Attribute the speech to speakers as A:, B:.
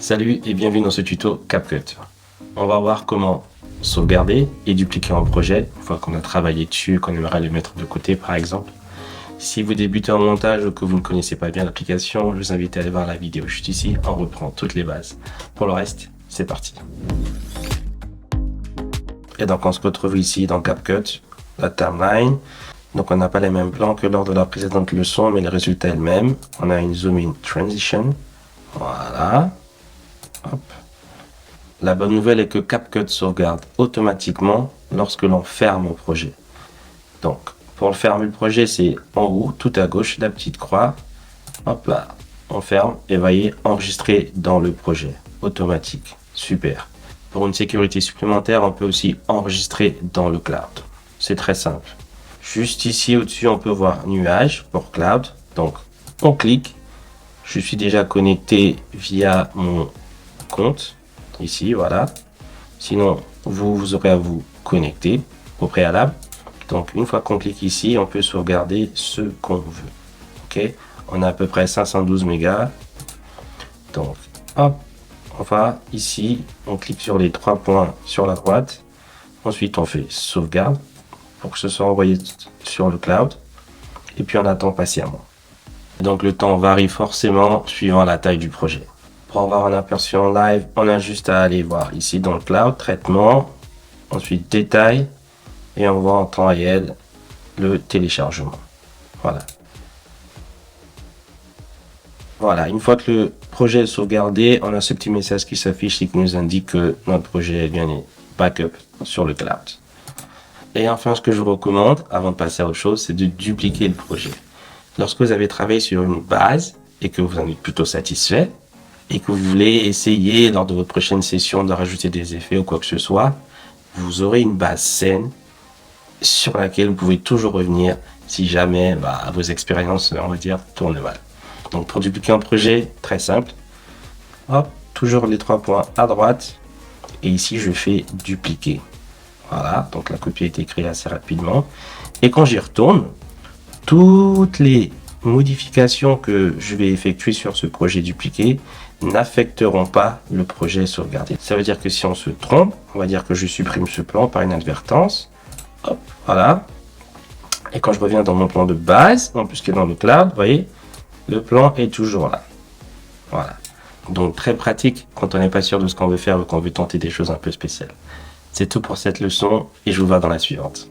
A: Salut et bienvenue dans ce tuto CapCut. On va voir comment sauvegarder et dupliquer un projet une fois qu'on a travaillé dessus, qu'on aimerait le mettre de côté par exemple. Si vous débutez en montage ou que vous ne connaissez pas bien l'application, je vous invite à aller voir la vidéo juste ici, on reprend toutes les bases. Pour le reste, c'est parti. Et donc on se retrouve ici dans CapCut, la timeline. Donc on n'a pas les mêmes plans que lors de la précédente leçon, mais le résultat est le même. On a une zoom in transition. Voilà. Hop. La bonne nouvelle est que CapCut sauvegarde automatiquement lorsque l'on ferme le projet. Donc, pour le fermer le projet, c'est en haut, tout à gauche, la petite croix. Hop là, on ferme et voyez, enregistrer dans le projet. Automatique. Super. Pour une sécurité supplémentaire, on peut aussi enregistrer dans le cloud. C'est très simple. Juste ici au-dessus, on peut voir nuage pour cloud. Donc, on clique. Je suis déjà connecté via mon compte. Ici, voilà. Sinon, vous aurez à vous connecter au préalable. Donc, une fois qu'on clique ici, on peut sauvegarder ce qu'on veut. OK? On a à peu près 512 mégas. Donc, hop, on va ici, on clique sur les trois points sur la droite. Ensuite, on fait sauvegarde pour que ce soit envoyé sur le cloud. Et puis, on attend patiemment. Donc, le temps varie forcément suivant la taille du projet. Pour avoir un aperçu en live, on a juste à aller voir ici dans le cloud, traitement, ensuite détail, et on voit en temps réel le téléchargement. Voilà. Voilà, une fois que le projet est sauvegardé, on a ce petit message qui s'affiche et qui nous indique que notre projet est bien backup sur le cloud. Et enfin, ce que je vous recommande, avant de passer à autre chose, c'est de dupliquer le projet. Lorsque vous avez travaillé sur une base et que vous en êtes plutôt satisfait, et que vous voulez essayer lors de votre prochaine session de rajouter des effets ou quoi que ce soit, vous aurez une base saine sur laquelle vous pouvez toujours revenir si jamais vos expériences, on va dire, tournent mal. Donc pour dupliquer un projet, très simple. Hop, toujours les trois points à droite. Et ici, je fais dupliquer. Voilà, donc la copie a été créée assez rapidement. Et quand j'y retourne, toutes les modifications que je vais effectuer sur ce projet dupliqué n'affecteront pas le projet sauvegardé. Ça veut dire que si on se trompe, on va dire que je supprime ce plan par inadvertance. Hop, voilà. Et quand je reviens dans mon plan de base, en plus qui est dans le cloud, vous voyez, le plan est toujours là. Voilà. Donc très pratique quand on n'est pas sûr de ce qu'on veut faire ou qu'on veut tenter des choses un peu spéciales. C'est tout pour cette leçon et je vous vois dans la suivante.